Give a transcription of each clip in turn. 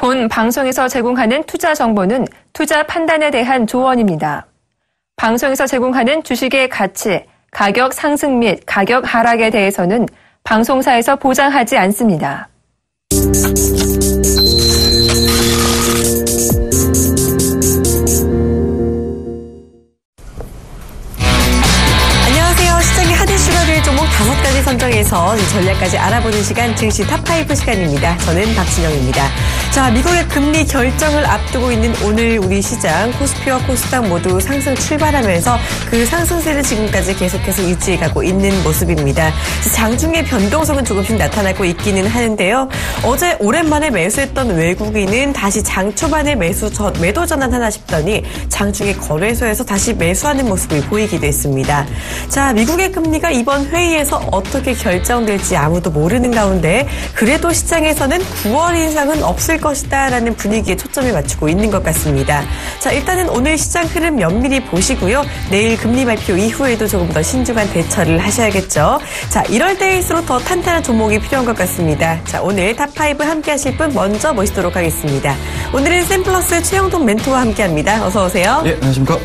본 방송에서 제공하는 투자 정보는 투자 판단에 대한 조언입니다. 방송에서 제공하는 주식의 가치, 가격 상승 및 가격 하락에 대해서는 방송사에서 보장하지 않습니다. 시장의 핫 이슈가 될 종목 5가지 선정해서 전략까지 알아보는 시간, 증시 탑5 시간입니다. 저는 박진영입니다. 자, 미국의 금리 결정을 앞두고 있는 오늘 우리 시장, 코스피와 코스닥 모두 상승 출발하면서 그 상승세를 지금까지 계속해서 유지해가고 있는 모습입니다. 장중의 변동성은 조금씩 나타나고 있기는 하는데요. 어제 오랜만에 매수했던 외국인은 다시 장 초반에 매도 전환하나 싶더니 장중의 거래소에서 다시 매수하는 모습을 보이기도 했습니다. 자, 미국의 금리가 이번 회의에서 어떻게 결정될지 아무도 모르는 가운데 그래도 시장에서는 9월 인상은 없을 것이다라는 분위기에 초점을 맞추고 있는 것 같습니다. 자, 일단은 오늘 시장 흐름 면밀히 보시고요. 내일 금리 발표 이후에도 조금 더 신중한 대처를 하셔야겠죠. 자, 이럴 때일수록 더 탄탄한 종목이 필요한 것 같습니다. 자, 오늘 탑5 함께 하실 분 먼저 모시도록 하겠습니다. 오늘은 샘플러스 최영돈 멘토와 함께합니다. 어서 오세요. 예, 안녕하십니까.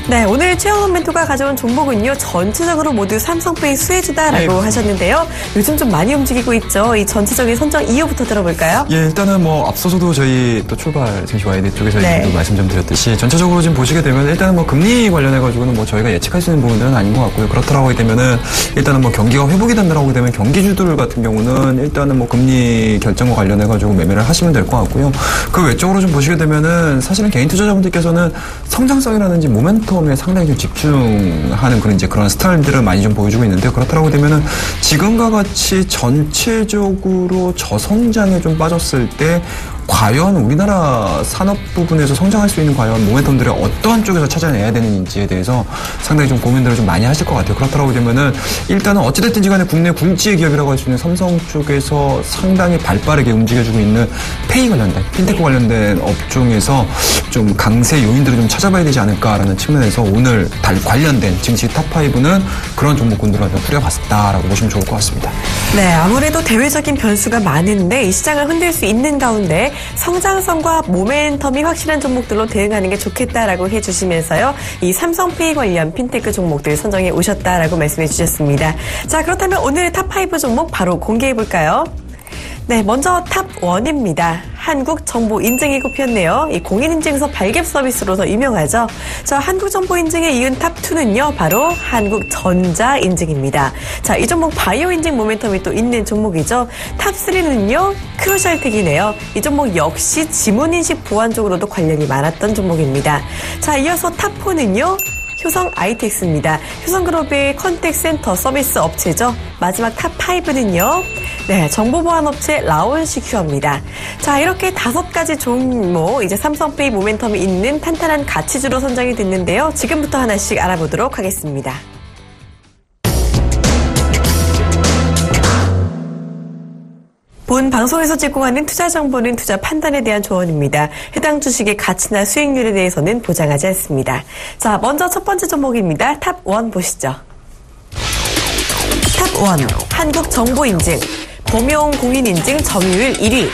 네, 오늘 최영돈 멘토가 가져온 종목은요, 전체적으로 모두 삼성페이 수혜주다라고 하셨는데요. 요즘 좀 많이 움직이고 있죠. 이 전체적인 선정 이유부터 들어볼까요? 예, 일단은 앞서서도 저희 또 출발 증시 YD 쪽에서 말씀 좀 드렸듯이 전체적으로 지금 보시게 되면 일단은 금리 관련해가지고는 저희가 예측할 수 있는 부분들은 아닌 것 같고요. 그렇더라고 하게 되면은 일단은 경기가 회복이 된다라고 하게 되면 경기주들 같은 경우는 일단은 금리 결정과 관련해가지고 매매를 하시면 될 것 같고요. 그 외적으로 좀 보시게 되면은 사실은 개인 투자자분들께서는 성장성이라든지 모멘텀 에 상당히 좀 집중하는 그런 스타일들을 많이 좀 보여주고 있는데 그렇다고 되면은 지금과 같이 전체적으로 저성장에 좀 빠졌을 때 과연 우리나라 산업 부분에서 성장할 수 있는 과연 모멘텀들을 어떠한 쪽에서 찾아내야 되는지에 대해서 상당히 좀 고민들을 좀 많이 하실 것 같아요. 그렇다고 되면은 일단은 어찌됐든지 간에 국내 굴지의 기업이라고 할 수 있는 삼성 쪽에서 상당히 발빠르게 움직여주고 있는 페이 관련된, 핀테크 관련된 업종에서 좀 강세 요인들을 좀 찾아봐야 되지 않을까라는 측면에서 오늘 관련된 증시 탑5는 그런 종목군들을 한번 뿌려봤다라고 보시면 좋을 것 같습니다. 네, 아무래도 대외적인 변수가 많은데 이 시장을 흔들 수 있는 가운데 성장성과 모멘텀이 확실한 종목들로 대응하는 게 좋겠다라고 해주시면서요. 이 삼성페이 관련 핀테크 종목들 선정해 오셨다라고 말씀해 주셨습니다. 자, 그렇다면 오늘 탑5 종목 바로 공개해 볼까요? 네, 먼저 탑1입니다. 한국정보인증이 꼽혔네요. 이 공인인증서 발급 서비스로 더 유명하죠. 자, 한국정보인증에 이은 탑2는요, 바로 한국전자인증입니다. 자, 이 종목 바이오인증 모멘텀이 또 있는 종목이죠. 탑3는요, 크루셜텍이네요. 이 종목 역시 지문인식 보안 쪽으로도 관련이 많았던 종목입니다. 자, 이어서 탑4는요, 효성 ITX입니다. 효성그룹의 컨택센터 서비스 업체죠. 마지막 탑5는요. 네, 정보보안업체 라온시큐어입니다. 자, 이렇게 5가지 종목, 이제 삼성페이 모멘텀이 있는 탄탄한 가치주로 선정이 됐는데요. 지금부터 하나씩 알아보도록 하겠습니다. 본 방송에서 제공하는 투자 정보는 투자 판단에 대한 조언입니다. 해당 주식의 가치나 수익률에 대해서는 보장하지 않습니다. 자, 먼저 첫 번째 종목입니다. 탑1 보시죠. 탑1, 한국정보인증, 범용 공인인증 점유율 1위.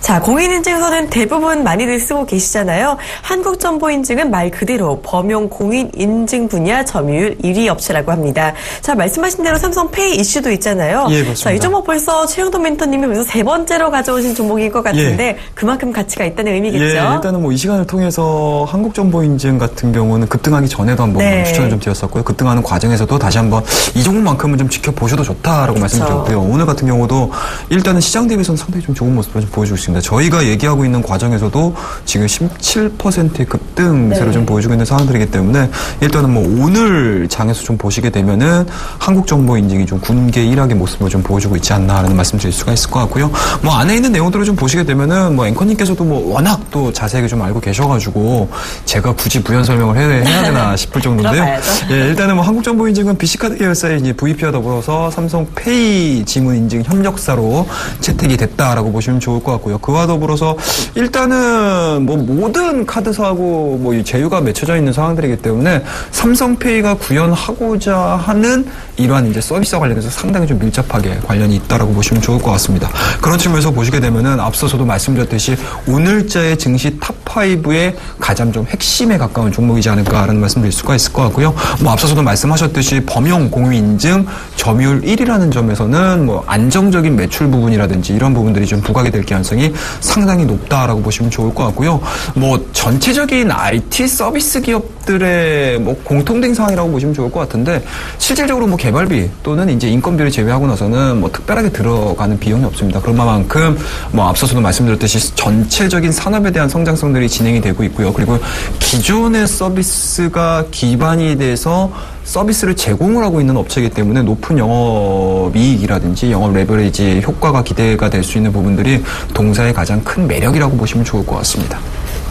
자, 공인인증서는 대부분 많이들 쓰고 계시잖아요. 한국정보인증은 말 그대로 범용 공인인증 분야 점유율 1위 업체라고 합니다. 자, 말씀하신 대로 삼성페이 이슈도 있잖아요. 예, 맞습니다. 자, 이 종목 벌써 최영돈 멘토님이 벌써 3번째로 가져오신 종목인 것 같은데 예. 그만큼 가치가 있다는 의미겠죠? 예, 일단은 이 시간을 통해서 한국정보인증 같은 경우는 급등하기 전에도 한번 추천을 좀 드렸었고요. 급등하는 과정에서도 다시 한번 이 종목만큼은 좀 지켜보셔도 좋다라고 말씀드렸고요. 오늘 같은 경우도 일단은 시장 대비해서는 상당히 좀 좋은 모습을 좀 보여주고 있습니다. 저희가 얘기하고 있는 과정에서도 지금 17%의 급등세를 좀 보여주고 있는 상황들이기 때문에 일단은 오늘 장에서 좀 보시게 되면은 한국정보인증이 좀 군계 일학의 모습을 좀 보여주고 있지 않나라는 말씀 드릴 수가 있을 것 같고요. 안에 있는 내용들을 좀 보시게 되면은 앵커님께서도 워낙 또 자세하게 좀 알고 계셔가지고 제가 굳이 부연 설명을 해야 되나 싶을 정도인데요. 예, 일단은 한국정보인증은 BC카드 계열사의 이제 VP와 더불어서 삼성페이 지문인증 협력사로 채택이 됐다라고 보시면 좋을 것 같고요. 그와 더불어서 일단은 뭐 모든 카드사하고 뭐 제휴가 맺혀져 있는 상황들이기 때문에 삼성페이가 구현하고자 하는 이러한 이제 서비스와 관련해서 상당히 좀 밀접하게 관련이 있다라고 보시면 좋을 것 같습니다. 그런 측면에서 보시게 되면은 앞서서도 말씀드렸듯이 오늘자의 증시 탑5의 가장 좀 핵심에 가까운 종목이지 않을까라는 말씀드릴 수가 있을 것 같고요. 뭐 앞서서도 말씀하셨듯이 범용 공유 인증 점유율 1위라는 점에서는 뭐 안정적인 매출 부분이라든지 이런 부분들이 좀 부각이 될 가능성이 상당히 높다라고 보시면 좋을 것 같고요. 뭐 전체적인 IT 서비스 기업들의 뭐 공통된 상황이라고 보시면 좋을 것 같은데 실질적으로 뭐 개발비 또는 이제 인건비를 제외하고 나서는 뭐 특별하게 들어가는 비용이 없습니다. 그런 만큼 뭐 앞서서도 말씀드렸듯이 전체적인 산업에 대한 성장성들이 진행이 되고 있고요. 그리고 기존의 서비스가 기반이 돼서 서비스를 제공을 하고 있는 업체이기 때문에 높은 영업이익이라든지 영업 레버리지 효과가 기대가 될 수 있는 부분들이 동사의 가장 큰 매력이라고 보시면 좋을 것 같습니다.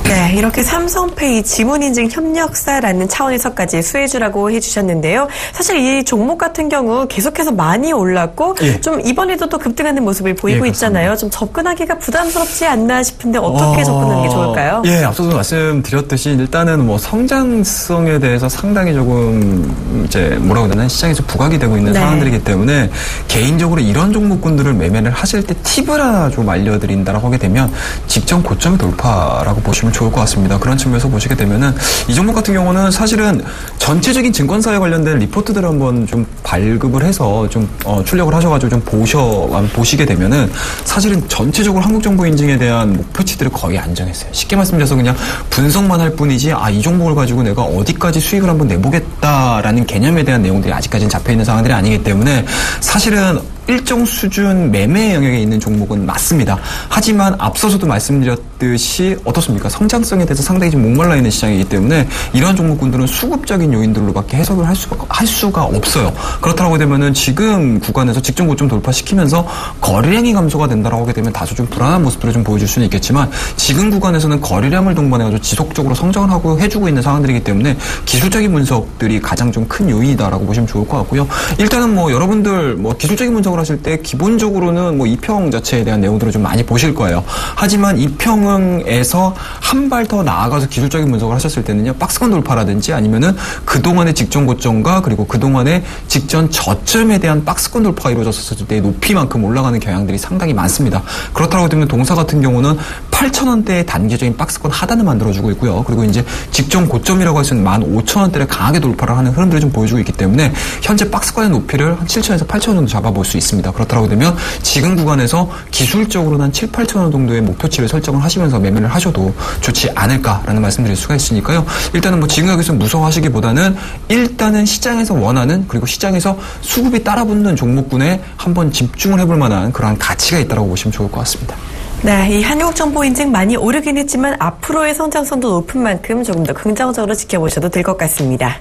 네, 이렇게 삼성페이 지문인증 협력사라는 차원에서까지 수혜주라고 해주셨는데요. 사실 이 종목 같은 경우 계속해서 많이 올랐고 좀 이번에도 또 급등하는 모습을 보이고 있잖아요. 좀 접근하기가 부담스럽지 않나 싶은데 어떻게 접근하는 게 좋을까요? 예, 앞서도 말씀드렸듯이 일단은 뭐 성장성에 대해서 상당히 조금 이제 뭐라고 해야 되나 시장에서 부각이 되고 있는 상황들이기 때문에 개인적으로 이런 종목군들을 매매를 하실 때 팁을 하나 좀 알려드린다라고 하게 되면 직전 고점 돌파라고 보시면 좋을 것 같습니다. 그런 측면에서 보시게 되면은 이 종목 같은 경우는 사실은 전체적인 증권사에 관련된 리포트들을 한번 좀 발급을 해서 좀 출력을 하셔가지고 좀 보시게 되면은 사실은 전체적으로 한국정보인증에 대한 목표치들을 거의 안정했어요. 쉽게 말씀드려서 그냥 분석만 할 뿐이지 이 종목을 가지고 내가 어디까지 수익을 한번 내보겠다라는 개념에 대한 내용들이 아직까지는 잡혀있는 상황들이 아니기 때문에 사실은 일정 수준 매매 영역에 있는 종목은 맞습니다. 하지만 앞서서도 말씀드렸듯이 어떻습니까? 성장성에 대해서 상당히 좀 목말라 있는 시장이기 때문에 이러한 종목군들은 수급적인 요인들로밖에 해석을 할 수가 없어요. 그렇다고 되면은 지금 구간에서 직전 고점 돌파시키면서 거래량이 감소가 된다라고 하게 되면 다소 좀 불안한 모습들을 좀 보여줄 수는 있겠지만 지금 구간에서는 거래량을 동반해가지고 지속적으로 성장을 하고 해주고 있는 상황들이기 때문에 기술적인 분석들이 가장 좀 큰 요인이다라고 보시면 좋을 것 같고요. 일단은 뭐 여러분들 뭐 기술적인 분석 하실 때 기본적으로는 뭐 이평 자체에 대한 내용들을 좀 많이 보실 거예요. 하지만 이평에서 한 발 더 나아가서 기술적인 분석을 하셨을 때는요. 박스권 돌파라든지 아니면은 그동안의 직전 고점과 그리고 그동안의 직전 저점에 대한 박스권 돌파가 이루어졌을 때의 높이만큼 올라가는 경향들이 상당히 많습니다. 그렇다고 되면 동사 같은 경우는 8,000원대의 단기적인 박스권 하단을 만들어주고 있고요. 그리고 이제 직전 고점이라고 할 수 있는 15,000원대를 강하게 돌파를 하는 흐름들을 좀 보여주고 있기 때문에 현재 박스권의 높이를 한 7,000에서 8,000원 정도 잡아볼 수 있습니다. 그렇다고 되면 지금 구간에서 기술적으로는 한 7, 8,000원 정도의 목표치를 설정을 하시면서 매매를 하셔도 좋지 않을까라는 말씀드릴 수가 있으니까요. 일단은 뭐 지금 가격에서 무서워하시기보다는 일단은 시장에서 원하는 그리고 시장에서 수급이 따라붙는 종목군에 한번 집중을 해볼 만한 그러한 가치가 있다고 보시면 좋을 것 같습니다. 네, 이 한국정보인증 많이 오르긴 했지만 앞으로의 성장성도 높은 만큼 조금 더 긍정적으로 지켜보셔도 될 것 같습니다.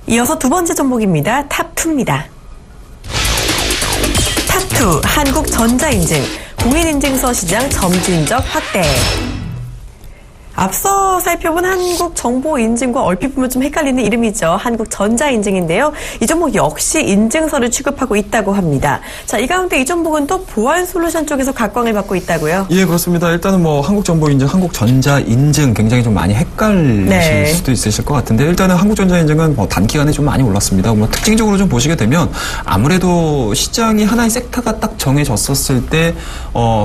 이어서 두 번째 종목입니다. 탑2입니다. 탑2, 한국전자인증, 공인인증서 시장 점진적 확대. 앞서 살펴본 한국정보인증과 얼핏 보면 좀 헷갈리는 이름이죠. 한국전자인증인데요. 이 종목 역시 인증서를 취급하고 있다고 합니다. 자, 이 가운데 이 종목은 또 보안솔루션 쪽에서 각광을 받고 있다고요? 예, 그렇습니다. 일단은 뭐 한국정보인증, 한국전자인증 굉장히 좀 많이 헷갈리실 수도 있으실 것 같은데 일단은 한국전자인증은 뭐 단기간에 좀 많이 올랐습니다. 뭐 특징적으로 좀 보시게 되면 아무래도 시장이 하나의 섹터가 딱 정해졌었을 때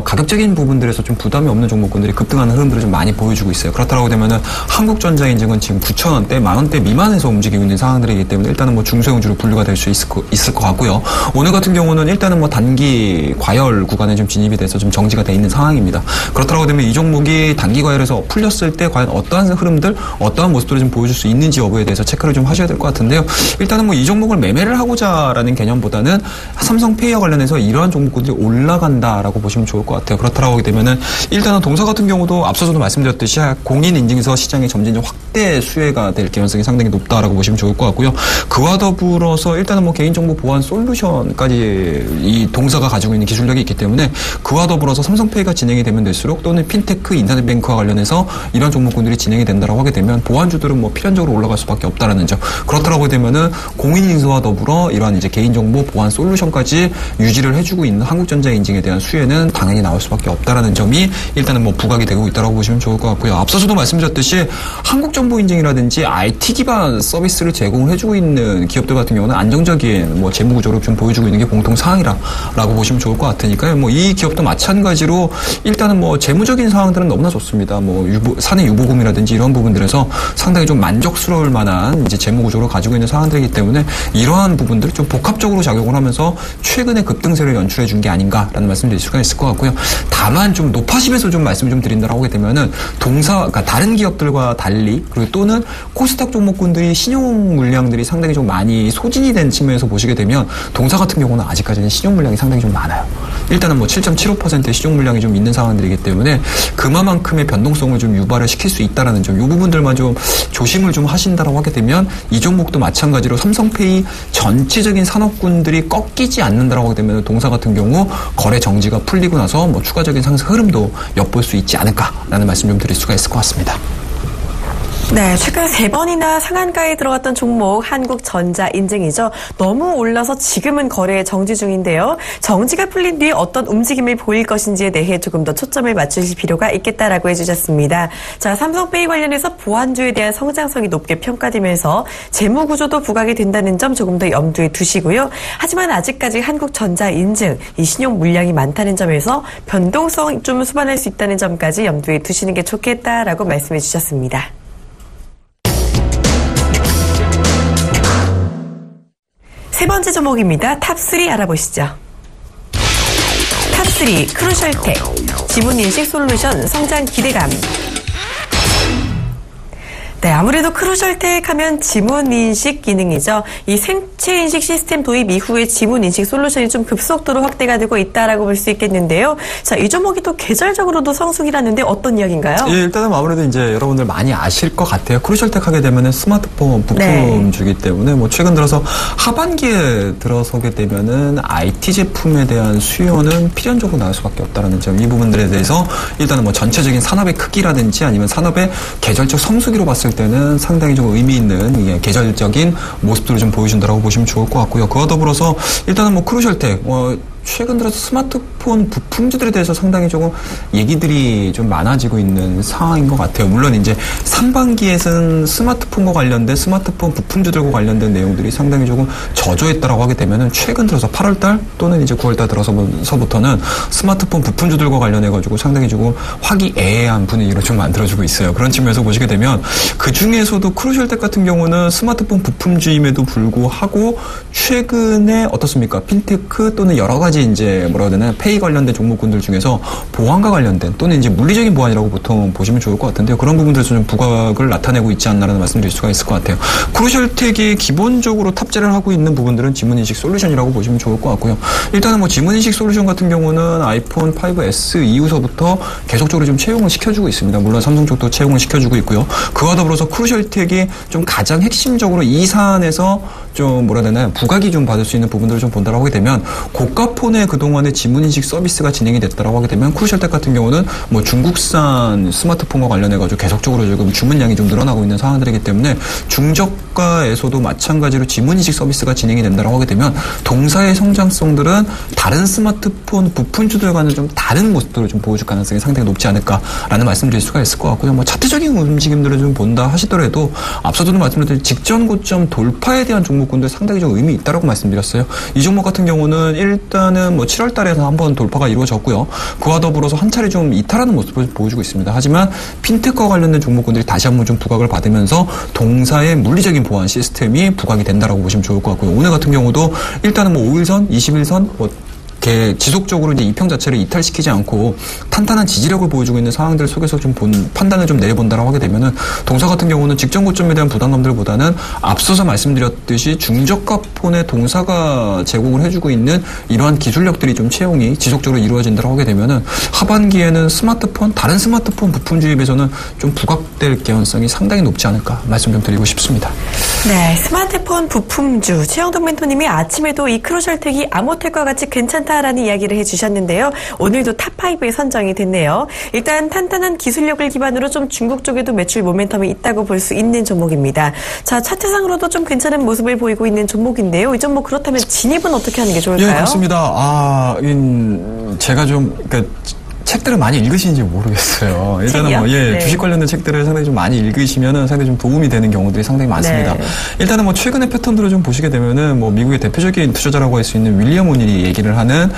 가격적인 부분들에서 좀 부담이 없는 종목군들이 급등하는 흐름들을 좀 많이 보여주고 있어요. 그렇다고 되면은 한국전자인증은 지금 9,000원대, 10,000원대 미만에서 움직이고 있는 상황들이기 때문에 일단은 뭐 중소형주로 분류가 될 수 있을 것 같고요. 오늘 같은 경우는 일단은 뭐 단기 과열 구간에 좀 진입이 돼서 좀 정지가 돼 있는 상황입니다. 그렇다고 되면 이 종목이 단기 과열에서 풀렸을 때 과연 어떠한 흐름들, 어떠한 모습들을 좀 보여줄 수 있는지 여부에 대해서 체크를 좀 하셔야 될 것 같은데요. 일단은 뭐 이 종목을 매매를 하고자라는 개념보다는 삼성페이와 관련해서 이러한 종목들이 올라간다라고 보시면 좋을 것 같아요. 그렇다고 하게 되면은 일단은 동사 같은 경우도 앞서서도 말씀드렸듯이 공인인증서 시장의 점진적 확대 수혜가 될 개연성이 상당히 높다라고 보시면 좋을 것 같고요. 그와 더불어서 일단은 뭐 개인정보 보안 솔루션까지 이 동사가 가지고 있는 기술력이 있기 때문에 그와 더불어서 삼성페이가 진행이 되면 될수록 또는 핀테크, 인터넷뱅크와 관련해서 이런 종목군들이 진행이 된다라고 하게 되면 보안주들은 뭐 필연적으로 올라갈 수밖에 없다라는 점. 그렇다라고 되면은 공인인증서와 더불어 이러한 이제 개인정보 보안 솔루션까지 유지를 해주고 있는 한국전자인증에 대한 수혜는 당연히 나올 수밖에 없다라는 점이 일단은 뭐 부각이 되고 있다라고 보시면 좋을 것 같고요. 앞서서도 말씀드렸듯이 한국정보인증이라든지 IT 기반 서비스를 제공해주고 있는 기업들 같은 경우는 안정적인 뭐 재무 구조를 좀 보여주고 있는 게 공통 사항이라고 보시면 좋을 것 같으니까요. 뭐 이 기업도 마찬가지로 일단은 뭐 재무적인 사항들은 너무나 좋습니다. 뭐 사내 유보금이라든지 이런 부분들에서 상당히 좀 만족스러울 만한 이제 재무 구조를 가지고 있는 사항들이기 때문에 이러한 부분들을 좀 복합적으로 작용을 하면서 최근에 급등세를 연출해 준 게 아닌가라는 말씀드릴 수가 있을 것 같고요. 다만 좀 노파심에서 좀 말씀을 좀 드린다라고 하게 되면은 그러니까 다른 기업들과 달리 그리고 또는 코스닥 종목군들이 신용 물량들이 상당히 좀 많이 소진이 된 측면에서 보시게 되면 동사 같은 경우는 아직까지는 신용 물량이 상당히 좀 많아요. 일단은 뭐 7.75%의 신용 물량이 좀 있는 상황들이기 때문에 그만큼의 변동성을 좀 유발을 시킬 수 있다라는 점, 이 부분들만 좀 조심을 좀 하신다라고 하게 되면 이 종목도 마찬가지로 삼성페이 전체적인 산업군들이 꺾이지 않는다라고 하게 되면 동사 같은 경우 거래 정지가 풀리고 나서 뭐 추가적인 상승 흐름도 엿볼 수 있지 않을까라는 말씀 좀 드릴 수가 있을 것 같습니다. 네, 최근 3번이나 상한가에 들어갔던 종목 한국전자인증이죠. 너무 올라서 지금은 거래 정지 중인데요. 정지가 풀린 뒤에 어떤 움직임을 보일 것인지에 대해 조금 더 초점을 맞추실 필요가 있겠다라고 해주셨습니다. 자, 삼성페이 관련해서 보안주에 대한 성장성이 높게 평가되면서 재무구조도 부각이 된다는 점 조금 더 염두에 두시고요. 하지만 아직까지 한국전자인증, 이 신용 물량이 많다는 점에서 변동성 좀 수반할 수 있다는 점까지 염두에 두시는 게 좋겠다라고 말씀해 주셨습니다. 세 번째 종목입니다. 탑3 알아보시죠. 탑3 크루셜텍, 지문인식 솔루션 성장 기대감. 네, 아무래도 크루셜텍 하면 지문인식 기능이죠. 이 생체인식 시스템 도입 이후에 지문인식 솔루션이 좀 급속도로 확대가 되고 있다라고 볼 수 있겠는데요. 자, 이 종목이 또 계절적으로도 성숙이라는데 어떤 이야기인가요? 예, 일단은 아무래도 이제 여러분들 많이 아실 것 같아요. 크루셜텍 하게 되면은 스마트폰 부품주기 때문에 뭐 최근 들어서 하반기에 들어서게 되면은 IT 제품에 대한 수요는 필연적으로 나올 수밖에 없다라는 점, 이 부분들에 대해서 일단은 뭐 전체적인 산업의 크기라든지 아니면 산업의 계절적 성수기로 봤을 때는 상당히 좀 의미 있는 계절적인 모습들을 좀 보여준다라고 보시면 좋을 것 같고요. 그와 더불어서 일단은 뭐 크루셜텍 최근 들어서 스마트폰 부품주들에 대해서 상당히 조금 얘기들이 좀 많아지고 있는 상황인 것 같아요. 물론 이제 상반기에는 스마트폰과 관련된 스마트폰 부품주들과 관련된 내용들이 상당히 조금 저조했다라고 하게 되면은 최근 들어서 8월달 또는 이제 9월달 들어서부터는 스마트폰 부품주들과 관련해가지고 상당히 조금 화기애애한 분위기로 좀 만들어주고 있어요. 그런 측면에서 보시게 되면 그 중에서도 크루셜텍 같은 경우는 스마트폰 부품주임에도 불구하고 최근에 어떻습니까? 핀테크 또는 여러 가지 이제 뭐라고 해야 되나 페이 관련된 종목군들 중에서 보안과 관련된 또는 이제 물리적인 보안이라고 보통 보시면 좋을 것 같은데요. 그런 부분들에서 좀 부각을 나타내고 있지 않나라는 말씀드릴 수가 있을 것 같아요. 크루셜텍이 기본적으로 탑재를 하고 있는 부분들은 지문인식 솔루션이라고 보시면 좋을 것 같고요. 일단은 뭐 지문인식 솔루션 같은 경우는 아이폰 5S 이후서부터 계속적으로 좀 채용을 시켜주고 있습니다. 물론 삼성 쪽도 채용을 시켜주고 있고요. 그와 더불어서 크루셜텍이 좀 가장 핵심적으로 이 사안에서 좀 뭐라 해야 되나요? 부각이 좀 받을 수 있는 부분들을 좀 본다라고 하게 되면 고가 폰의 그동안의 지문인식 서비스가 진행이 됐다라고 하게 되면 크루셜텍 같은 경우는 뭐 중국산 스마트폰과 관련해가지고 계속적으로 지금 주문량이 좀 늘어나고 있는 상황들이기 때문에 중저가에서도 마찬가지로 지문인식 서비스가 진행이 된다라고 하게 되면 동사의 성장성들은 다른 스마트폰 부품주들과는 좀 다른 모습들을 좀 보여줄 가능성이 상당히 높지 않을까라는 말씀드릴 수가 있을 것 같고요. 뭐 차트적인 움직임들을 좀 본다 하시더라도 앞서도 말씀드렸듯이 직전 고점 돌파에 대한 종목군들 상당히 좀 의미 있다라고 말씀드렸어요. 이 종목 같은 경우는 일단은 뭐 7월 달에서 한번 돌파가 이루어졌고요. 그와 더불어서 한 차례 좀 이탈하는 모습을 보여주고 있습니다. 하지만 핀테크와 관련된 종목군들이 다시 한번 좀 부각을 받으면서 동사의 물리적인 보안 시스템이 부각이 된다라고 보시면 좋을 것 같고요. 오늘 같은 경우도 일단은 뭐 5일선, 21선, 지속적으로 이제 이평 자체를 이탈시키지 않고 탄탄한 지지력을 보여주고 있는 상황들 속에서 좀 판단을 좀 내려본다라고 하게 되면은 동사 같은 경우는 직전 고점에 대한 부담감들보다는 앞서서 말씀드렸듯이 중저가폰의 동사가 제공을 해주고 있는 이러한 기술력들이 좀 채용이 지속적으로 이루어진다고 하게 되면은 하반기에는 다른 스마트폰 부품주에 비해서는 좀 부각될 개연성이 상당히 높지 않을까 말씀 좀 드리고 싶습니다. 네, 스마트폰 부품주 최영동 멘토님이 아침에도 이 크로셜텍이 아모텍과 같이 괜찮다라는 이야기를 해주셨는데요. 오늘도 탑5에 선정이 됐네요. 일단 탄탄한 기술력을 기반으로 좀 중국 쪽에도 매출 모멘텀이 있다고 볼 수 있는 종목입니다. 자, 차트상으로도 좀 괜찮은 모습을 보이고 있는 종목인데요. 이 종목 그렇다면 진입은 어떻게 하는 게 좋을까요? 예, 그렇습니다. 제가 책들을 많이 읽으시는지 모르겠어요. 일단은 네. 주식 관련된 책들을 상당히 좀 많이 읽으시면은 상당히 좀 도움이 되는 경우들이 상당히 많습니다. 네. 일단은 최근의 패턴들을 좀 보시게 되면은 미국의 대표적인 투자자라고 할 수 있는 윌리엄 오닐이 얘기를 하는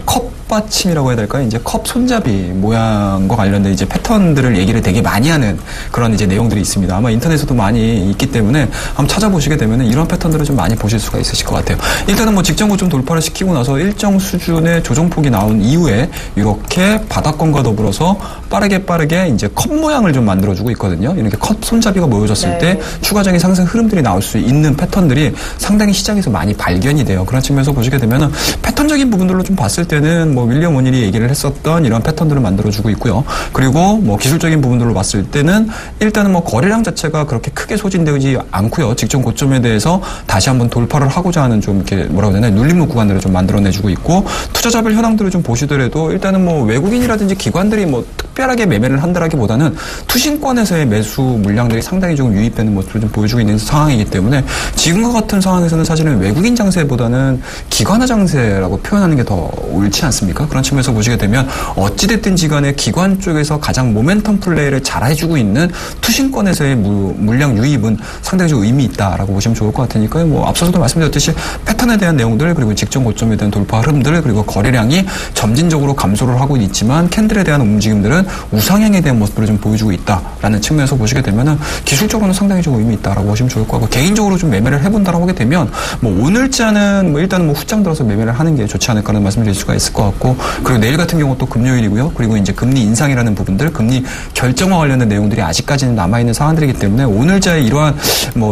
컵받침이라고 해야 될까요? 이제 컵 손잡이 모양과 관련된 이제 패턴들을 얘기를 되게 많이 하는 그런 이제 내용들이 있습니다. 아마 인터넷에도 많이 있기 때문에 한번 찾아보시게 되면은 이런 패턴들을 좀 많이 보실 수가 있으실 것 같아요. 일단은 직전 고점 돌파를 시키고 나서 일정 수준의 조정폭이 나온 이후에 이렇게 바닥권과 더불어서 빠르게 이제 컵 모양을 좀 만들어주고 있거든요. 이렇게 컵 손잡이가 모여졌을 때 추가적인 상승 흐름들이 나올 수 있는 패턴들이 상당히 시장에서 많이 발견이 돼요. 그런 측면에서 보시게 되면은 패턴적인 부분들로 좀 봤을 때는 윌리엄 오닐이 얘기를 했었던 이런 패턴들을 만들어주고 있고요. 그리고 기술적인 부분들로 봤을 때는 일단은 거래량 자체가 그렇게 크게 소진되지 않고요. 직전 고점에 대해서 다시 한번 돌파를 하고자 하는 좀 이렇게 눌림목 구간들을 좀 만들어내주고 있고 투자자별 현황들을 좀 보시더라도 일단은 외국인이라든지 기관들이 특별하게 매매를 한다라기보다는 투신권에서의 매수 물량들이 상당히 좀 유입되는 모습을 좀 보여주고 있는 상황이기 때문에 지금과 같은 상황에서는 사실은 외국인 장세보다는 기관화 장세라고 표현하는 게 더 옳지 않습니까? 그런 측면에서 보시게 되면 어찌됐든지 간에 기관 쪽에서 가장 모멘텀 플레이를 잘 해주고 있는 투신권에서의 물량 유입은 상당히 좀 의미 있다라고 보시면 좋을 것 같으니까요. 앞서서도 말씀드렸듯이 패턴에 대한 내용들 그리고 직전 고점에 대한 돌파 흐름들 그리고 거래량이 점진적으로 감소를 하고 있지만 캔들에 대한 움직임들은 우상향에 대한 모습들을 좀 보여주고 있다라는 측면에서 보시게 되면은 기술적으로는 상당히 좀 의미 있다라고 보시면 좋을 것 같고 개인적으로 좀 매매를 해본다라고 하게 되면 오늘자는 일단은 후장 들어서 매매를 하는 게 좋지 않을까라는 말씀드릴 수가 있을 것 같고 그리고 내일 같은 경우 또 금요일이고요. 그리고 이제 금리 인상이라는 부분들 금리 결정과 관련된 내용들이 아직까지는 남아있는 상황들이기 때문에 오늘자의 이러한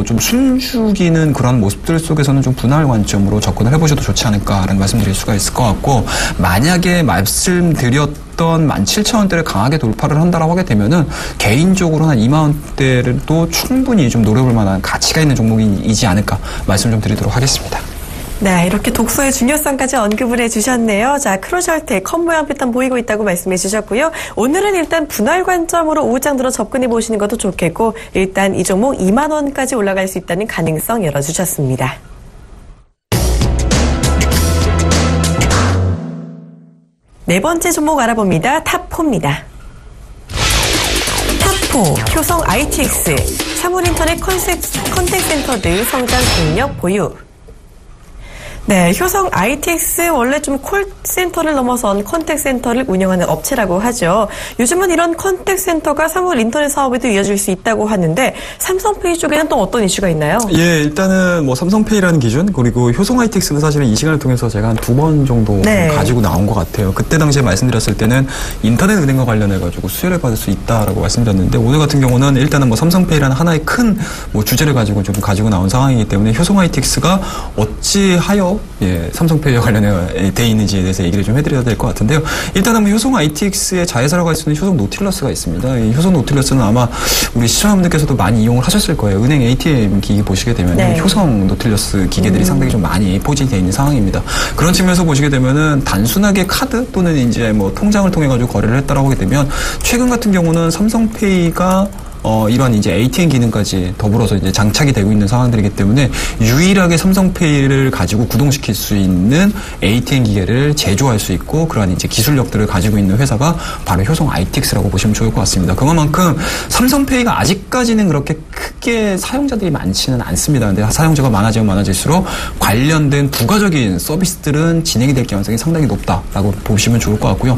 좀 숨죽이는 그런 모습들 속에서는 좀 분할 관점으로 접근을 해보셔도 좋지 않을까라는 말씀드릴 수가 있을 것 같고 만약에 말씀드렸던 17,000원대를 강하게 돌파를 한다라고 하게 되면은 개인적으로 한 20,000원대를 또 충분히 좀 노려볼 만한 가치가 있는 종목이지 않을까 말씀 좀 드리도록 하겠습니다. 네, 이렇게 독서의 중요성까지 언급을 해주셨네요. 자, 크로셜텍 컵 모양 패턴 보이고 있다고 말씀해 주셨고요. 오늘은 일단 분할 관점으로 오후장 들어 접근해 보시는 것도 좋겠고 일단 이 종목 2만 원까지 올라갈 수 있다는 가능성 열어주셨습니다. 네 번째 종목 알아봅니다. 탑4입니다. 탑4, 효성 ITX, 사물인터넷 컨택센터들 성장 동력 보유. 네, 효성 ITX 원래 좀 콜센터를 넘어선 컨택센터를 운영하는 업체라고 하죠. 요즘은 이런 컨택센터가 사물 인터넷 사업에도 이어질 수 있다고 하는데 삼성페이 쪽에는 또 어떤 이슈가 있나요? 예, 일단은 삼성페이라는 기준 그리고 효성 ITX는 사실은 이 시간을 통해서 제가 한 2번 정도 가지고 나온 것 같아요. 그때 당시에 말씀드렸을 때는 인터넷 은행과 관련해가지고 수혜를 받을 수 있다라고 말씀드렸는데 오늘 같은 경우는 일단은 삼성페이라는 하나의 큰 주제를 가지고 좀 가지고 나온 상황이기 때문에 효성 ITX가 어찌하여 삼성페이와 관련해 돼 있는지에 대해서 얘기를 좀 해드려야 될 것 같은데요. 일단은 효성 ITX의 자회사라고 할 수 있는 효성 노틸러스가 있습니다. 이 효성 노틸러스는 아마 우리 시청자분들께서도 많이 이용을 하셨을 거예요. 은행 ATM 기기 보시게 되면 효성 노틸러스 기계들이 상당히 좀 많이 포진되어 있는 상황입니다. 그런 측면에서 보시게 되면은 단순하게 카드 또는 이제 통장을 통해 가지고 거래를 했다라고 하게 되면 최근 같은 경우는 삼성페이가 이런 이제 ATM 기능까지 더불어서 이제 장착이 되고 있는 상황들이기 때문에 유일하게 삼성페이를 가지고 구동시킬 수 있는 ATM 기계를 제조할 수 있고 그러한 이제 기술력들을 가지고 있는 회사가 바로 효성 ITX라고 보시면 좋을 것 같습니다. 그만큼 삼성페이가 아직까지는 그렇게 크게 사용자들이 많지는 않습니다. 근데 사용자가 많아지면 많아질수록 관련된 부가적인 서비스들은 진행이 될 가능성이 상당히 높다라고 보시면 좋을 것 같고요.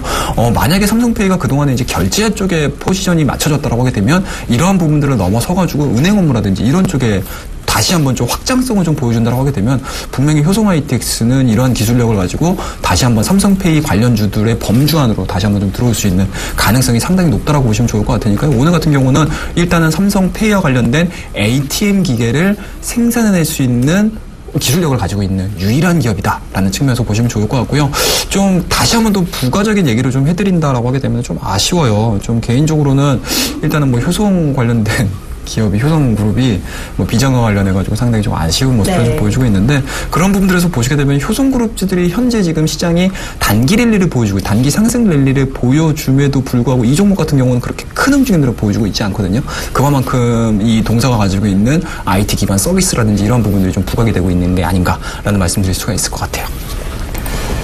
만약에 삼성페이가 그동안에 이제 결제 쪽에 포지션이 맞춰졌다라고 하게 되면 이러한 부분들을 넘어서가지고 은행 업무라든지 이런 쪽에 다시 한번 좀 확장성을 좀 보여준다고 하게 되면 분명히 효성 ITX는 이러한 기술력을 가지고 다시 한번 삼성페이 관련주들의 범주 안으로 다시 한번 좀 들어올 수 있는 가능성이 상당히 높다라고 보시면 좋을 것 같으니까요. 오늘 같은 경우는 일단은 삼성페이와 관련된 ATM 기계를 생산해낼 수 있는 기술력을 가지고 있는 유일한 기업이다라는 측면에서 보시면 좋을 것 같고요. 좀 다시 한번 더 부가적인 얘기를 좀 해드린다라고 하게 되면 좀 아쉬워요. 좀 개인적으로는 일단은 뭐 효성 관련된 기업이 효성그룹이 뭐 비장과 관련해가지고 상당히 좀 아쉬운 모습을 좀 보여주고 있는데 그런 부분들에서 보시게 되면 효성그룹주들이 현재 지금 시장이 단기 랠리를 보여주고 단기 상승 랠리를 보여줌에도 불구하고 이 종목 같은 경우는 그렇게 큰 움직임들을 보여주고 있지 않거든요. 그만큼 이 동사가 가지고 있는 IT 기반 서비스라든지 이런 부분들이 좀 부각이 되고 있는 게 아닌가라는 말씀드릴 수가 있을 것 같아요.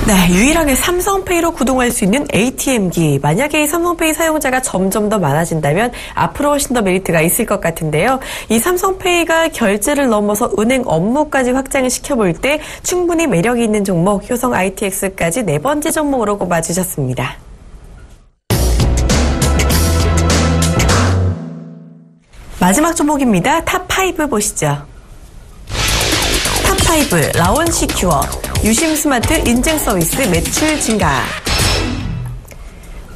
네, 유일하게 삼성페이로 구동할 수 있는 ATM기. 만약에 이 삼성페이 사용자가 점점 더 많아진다면 앞으로 훨씬 더 메리트가 있을 것 같은데요. 이 삼성페이가 결제를 넘어서 은행 업무까지 확장을 시켜볼 때 충분히 매력이 있는 종목 효성 ITX까지 4번째 종목으로 꼽아주셨습니다. 마지막 종목입니다. 탑5 보시죠. 탑5 라온시큐어 유심 스마트 인증 서비스 매출 증가.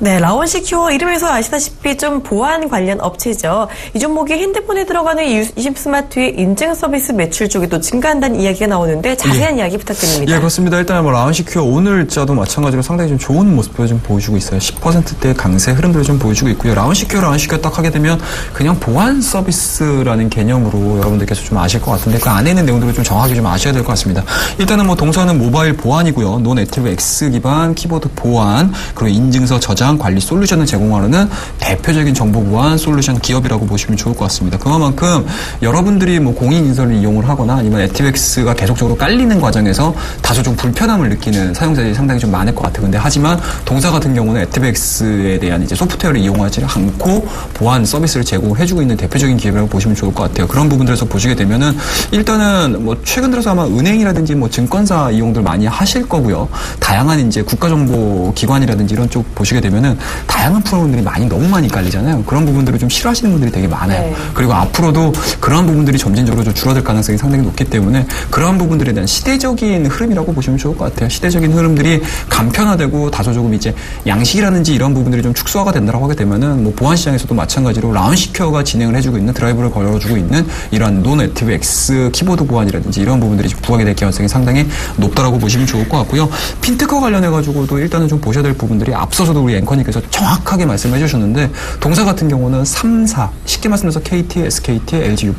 네, 라온시큐어 이름에서 아시다시피 좀 보안 관련 업체죠. 이 종목이 핸드폰에 들어가는 유심 스마트의 인증 서비스 매출 쪽이 또 증가한다는 이야기가 나오는데 자세한 이야기 부탁드립니다. 예, 그렇습니다. 일단 뭐 라온시큐어 오늘자도 마찬가지로 상당히 좀 좋은 모습을 좀 보여주고 있어요. 10%대 강세 흐름들을 좀 보여주고 있고요. 라온시큐어 딱 하게 되면 그냥 보안 서비스라는 개념으로 여러분들께서 좀 아실 것 같은데 그 안에 있는 내용들을 좀 정확하게 좀 아셔야 될 것 같습니다. 일단은 뭐 동사는 모바일 보안이고요. 노네티브 X 기반 키보드 보안 그리고 인증서 저장 관리 솔루션을 제공하는 대표적인 정보 보안 솔루션 기업이라고 보시면 좋을 것 같습니다. 그만큼 여러분들이 뭐 공인인증서를 이용을 하거나 아니면 액티브엑스가 계속적으로 깔리는 과정에서 다소 좀 불편함을 느끼는 사용자들이 상당히 좀 많을 것 같아요. 근데 하지만 동사 같은 경우는 액티브엑스에 대한 이제 소프트웨어를 이용하지 않고 보안 서비스를 제공해주고 있는 대표적인 기업이라고 보시면 좋을 것 같아요. 그런 부분들에서 보시게 되면은 일단은 뭐 최근 들어서 아마 은행이라든지 뭐 증권사 이용들 많이 하실 거고요. 다양한 이제 국가정보기관이라든지 이런 쪽 보시게 되면은 다양한 프로그램들이 너무 많이 깔리잖아요. 그런 부분들을 좀 싫어하시는 분들이 되게 많아요. 네. 그리고 앞으로도 그러한 부분들이 점진적으로 좀 줄어들 가능성이 상당히 높기 때문에 그러한 부분들에 대한 시대적인 흐름이라고 보시면 좋을 것 같아요. 시대적인 흐름들이 간편화되고 다소 조금 이제 양식이라든지 이런 부분들이 좀 축소화가 된다고 하게 되면은 뭐 보안 시장에서도 마찬가지로 라운시큐어가 진행을 해주고 있는 드라이브를 걸어주고 있는 이러한 노네티브 X 키보드 보안이라든지 이런 부분들이 좀 부각이 될 가능성이 상당히 높다라고 보시면 좋을 것 같고요. 핀테크 관련해가지고도 일단은 좀 보셔야 될 부분들이 앞서서도 우리 앵커님께서 정확하게 말씀해 주셨는데 동사 같은 경우는 3사 쉽게 말씀드려서 KT, SKT, LG U+,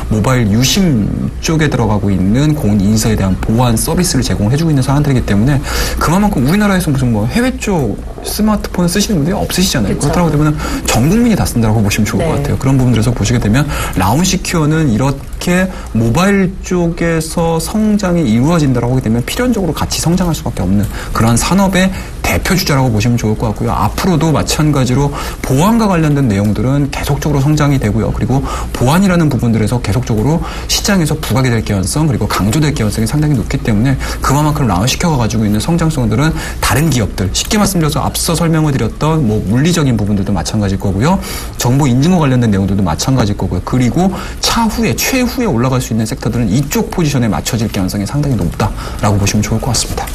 모바일 유심 쪽에 들어가고 있는 공인인증서에 대한 보안 서비스를 제공해주고 있는 사안들이기 때문에 그만큼 우리나라에서 무슨 뭐 해외 쪽 스마트폰 쓰시는 분들이 없으시잖아요. 그렇죠. 그렇다고 되면 전 국민이 다 쓴다고 보시면 좋을 것 같아요. 그런 부분들에서 보시게 되면 라운시큐어는 이렇게 모바일 쪽에서 성장이 이루어진다고 하게 되면 필연적으로 같이 성장할 수밖에 없는 그런 산업의 대표 주자라고 보시면 좋을 것 같고요. 앞으로도 마찬가지로 보안과 관련된 내용들은 계속적으로 성장이 되고요. 그리고 보안이라는 부분들에서 계속적으로 시장에서 부각이 될 개연성 그리고 강조될 개연성이 상당히 높기 때문에 그만큼 라운시큐어가 가지고 있는 성장성들은 다른 기업들 쉽게 말씀드려서 앞서 설명을 드렸던 뭐 물리적인 부분들도 마찬가지일 거고요. 정보 인증과 관련된 내용들도 마찬가지일 거고요. 그리고 차후에 최후에 올라갈 수 있는 섹터들은 이쪽 포지션에 맞춰질 개연성이 상당히 높다라고 보시면 좋을 것 같습니다.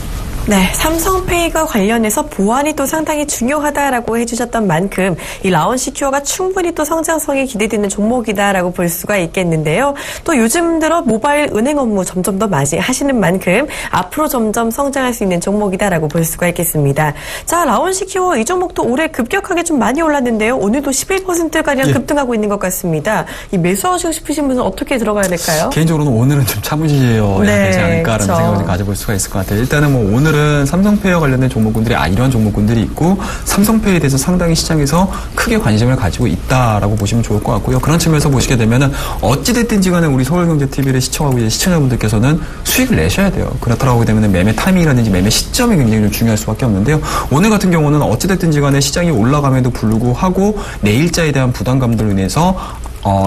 네, 삼성페이가 관련해서 보안이 또 상당히 중요하다라고 해주셨던 만큼 이 라온시큐어가 충분히 또 성장성이 기대되는 종목이다라고 볼 수가 있겠는데요. 또 요즘 들어 모바일 은행 업무 점점 더 많이 하시는 만큼 앞으로 점점 성장할 수 있는 종목이다라고 볼 수가 있겠습니다. 자, 라온시큐어 이 종목도 올해 급격하게 좀 많이 올랐는데요. 오늘도 11%가량 급등하고 있는 것 같습니다. 이 매수하시고 싶으신 분은 어떻게 들어가야 될까요? 개인적으로는 오늘은 좀 참으셔야 되지 않을까라는 생각을 가져볼 수가 있을 것 같아요. 일단은 뭐 오늘은 삼성페이와 관련된 종목군들이 이런 종목군들이 있고 삼성페이에 대해서 상당히 시장에서 크게 관심을 가지고 있다라고 보시면 좋을 것 같고요. 그런 측면에서 보시게 되면은 어찌됐든지 간에 우리 서울경제TV를 시청하고 계신 시청자분들께서는 수익을 내셔야 돼요. 그렇다고 하게 되면 매매 타이밍이라든지 매매 시점이 굉장히 좀 중요할 수밖에 없는데요. 오늘 같은 경우는 어찌됐든지 간에 시장이 올라감에도 불구하고 내일자에 대한 부담감들로 인해서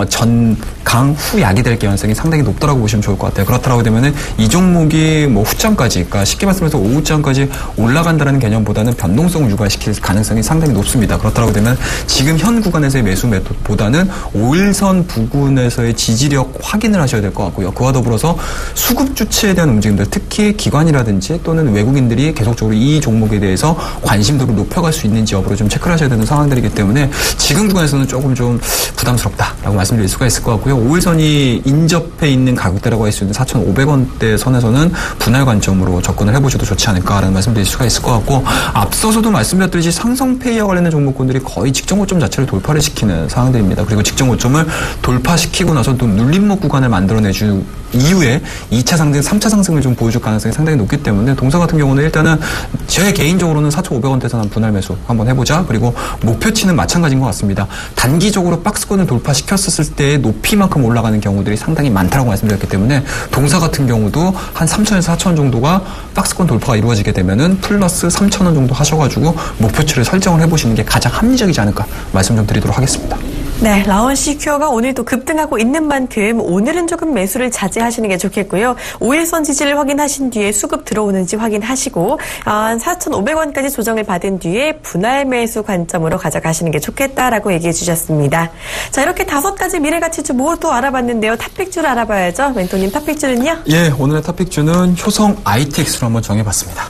전강 후약이 될 가능성이 상당히 높다라고 보시면 좋을 것 같아요. 그렇다고 되면은 이 종목이 뭐 후점까지, 그러니까 쉽게 말씀해서 오후점까지 올라간다는 개념보다는 변동성을 유발시킬 가능성이 상당히 높습니다. 그렇다고 되면 지금 현 구간에서의 매수 메소드보다는 5일선 부근에서의 지지력 확인을 하셔야 될 것 같고요. 그와 더불어서 수급 주체에 대한 움직임들, 특히 기관이라든지 또는 외국인들이 계속적으로 이 종목에 대해서 관심도를 높여갈 수 있는지 여부를 좀 체크를 하셔야 되는 상황들이기 때문에 지금 구간에서는 조금 좀 부담스럽다라고 말씀드릴 수가 있을 것 같고요. 5일선이 인접해 있는 가격대라고 할 수 있는 4,500원대 선에서는 분할 관점으로 접근을 해보셔도 좋지 않을까라는 말씀드릴 수가 있을 것 같고, 앞서서도 말씀드렸듯이 상성페이와 관련된 종목군들이 거의 직전 고점 자체를 돌파를 시키는 상황들입니다. 그리고 직전 고점을 돌파시키고 나서 또 눌림목 구간을 만들어내주 이후에 2차 상승, 3차 상승을 좀 보여줄 가능성이 상당히 높기 때문에 동사 같은 경우는 일단은 제 개인적으로는 4,500원대에서 한 분할 매수 한번 해보자. 그리고 목표치는 마찬가지인 것 같습니다. 단기적으로 박스권을 돌파시켰을 때의 높이만큼 올라가는 경우들이 상당히 많다고 말씀드렸기 때문에 동사 같은 경우도 한 3,000에서 4,000원 정도가 박스권 돌파가 이루어지게 되면은 플러스 3,000원 정도 하셔가지고 목표치를 설정을 해보시는 게 가장 합리적이지 않을까 말씀 좀 드리도록 하겠습니다. 네, 라온시큐어가 오늘도 급등하고 있는 만큼 오늘은 조금 매수를 자제하시는 게 좋겠고요. 5일선 지지를 확인하신 뒤에 수급 들어오는지 확인하시고 4,500원까지 조정을 받은 뒤에 분할 매수 관점으로 가져가시는 게 좋겠다라고 얘기해 주셨습니다. 자, 이렇게 5가지 미래가치주 모두 알아봤는데요. 탑픽주를 알아봐야죠. 멘토님, 탑픽주는요? 예, 오늘의 탑픽주는 효성 ITX로 한번 정해봤습니다.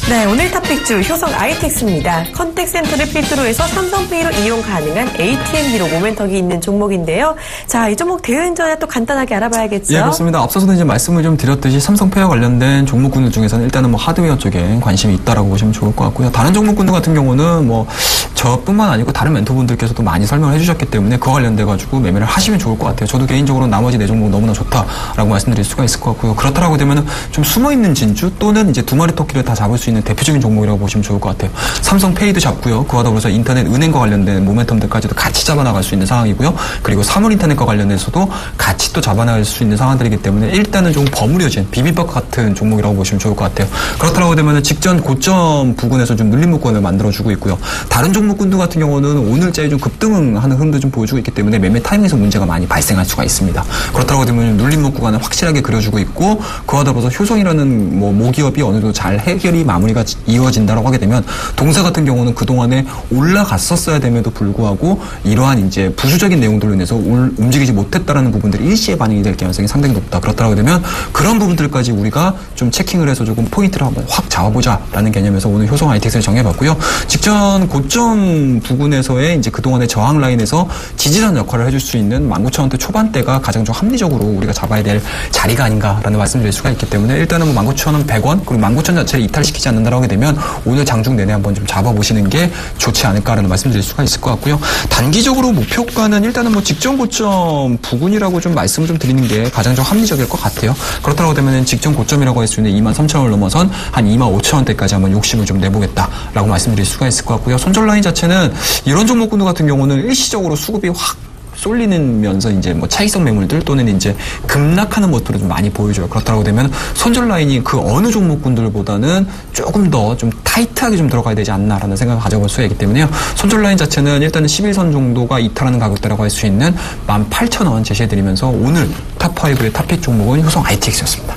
네, 오늘 탑픽주 효성 ITX입니다. 컨택센터를 필두로 해서 삼성페이로 이용 가능한 ATM기로 모멘텀이 있는 종목인데요. 자, 이 종목 대응 전에 또 간단하게 알아봐야겠죠? 예, 그렇습니다. 앞서서도 이제 말씀을 좀 드렸듯이 삼성페이와 관련된 종목군들 중에서는 일단은 뭐 하드웨어 쪽에 관심이 있다라고 보시면 좋을 것 같고요. 다른 종목군들 같은 경우는 뭐 저뿐만 아니고 다른 멘토분들께서도 많이 설명을 해주셨기 때문에 그와 관련돼가지고 매매를 하시면 좋을 것 같아요. 저도 개인적으로 나머지 4종목 너무나 좋다라고 말씀드릴 수가 있을 것 같고요. 그렇다라고 되면은 좀 숨어있는 진주 또는 이제 두 마리 토끼를 다 잡을 수 있는 대표적인 종목이라고 보시면 좋을 것 같아요. 삼성페이도 잡고요. 그와 더불어서 인터넷 은행과 관련된 모멘텀들까지도 같이 잡아나갈 수 있는 상황이고요. 그리고 사물인터넷과 관련해서도 같이 또 잡아나갈 수 있는 상황들이기 때문에 일단은 좀 버무려진 비빔밥 같은 종목이라고 보시면 좋을 것 같아요. 그렇다고 되면 직전 고점 부근에서 좀 눌림 목권을 만들어주고 있고요. 다른 종목군들 같은 경우는 오늘자에 좀 급등하는 흐름도 좀 보여주고 있기 때문에 매매 타이밍에서 문제가 많이 발생할 수가 있습니다. 그렇다고 되면 눌림목 구간을 확실하게 그려주고 있고 그와 더불어서 효성이라는 뭐 모기업이 어느 정도 잘 해결이 마무리가 이루어진다라고 하게 되면 동사 같은 경우는 그동안에 올라갔었어야 됨에도 불구하고 이러한 이제 부수적인 내용들로 인해서 움직이지 못했다라는 부분들이 일시에 반영이 될 가능성이 상당히 높다. 그렇다고 되면 그런 부분들까지 우리가 좀 체킹을 해서 조금 포인트를 한번 확 잡아보자라는 개념에서 오늘 효성 ITX를 정해봤고요. 직전 고점 부근에서의 이제 그동안의 저항 라인에서 지지선 역할을 해줄 수 있는 19,000원대 초반대가 가장 좀 합리적으로 우리가 잡아야 될 자리가 아닌가라는 말씀을 드릴 수가 있기 때문에 일단은 뭐 19,000원 100원 그리고 19,000원 자체를 이탈시키지 않는다라고 하게 되면 오늘 장중 내내 한번 좀 잡아보시는 게 좋지 않을까라는 말씀을 드릴 수가 있을 것 같고요. 단기적으로 목표가는 일단은 뭐 직전 고점 부근이라고 좀 말씀을 좀 드리는 게 가장 좀 합리적일 것 같아요. 그렇다고 되면 직전 고점이라고 할 수 있는 23,000원을 넘어선 한 25,000원대까지 한번 욕심을 좀 내보겠다라고 말씀드릴 수가 있을 것 같고요. 손절 라인 자체는 이런 종목군들 같은 경우는 일시적으로 수급이 확 쏠리면서 이제 뭐 차익성 매물들 또는 이제 급락하는 모습을 좀 많이 보여줘요. 그렇다고 되면 손절 라인이 그 어느 종목군들보다는 조금 더 좀 타이트하게 좀 들어가야 되지 않나라는 생각을 가져볼 수가 있기 때문에요. 손절 라인 자체는 일단은 11선 정도가 이탈하는 가격대라고 할 수 있는 18,000원 제시해드리면서 오늘 탑5의 탑픽 종목은 효성 ITX였습니다.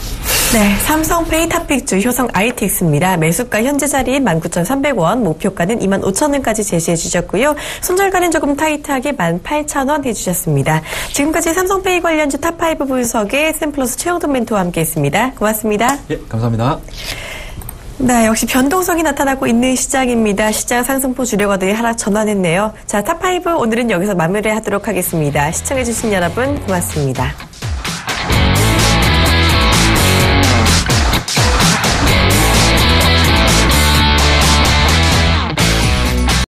네, 삼성페이 탑픽주 효성 ITX입니다. 매수가 현재 자리인 19,300원, 목표가는 25,000원까지 제시해 주셨고요. 손절가는 조금 타이트하게 18,000원 해주셨습니다. 지금까지 삼성페이 관련주 탑5 분석의 샘플러스 최영돈 멘토와 함께했습니다. 고맙습니다. 예, 감사합니다. 네, 역시 변동성이 나타나고 있는 시장입니다. 시장 상승포 주력어들이 하락 전환했네요. 자, 탑5 오늘은 여기서 마무리하도록 하겠습니다. 시청해주신 여러분 고맙습니다.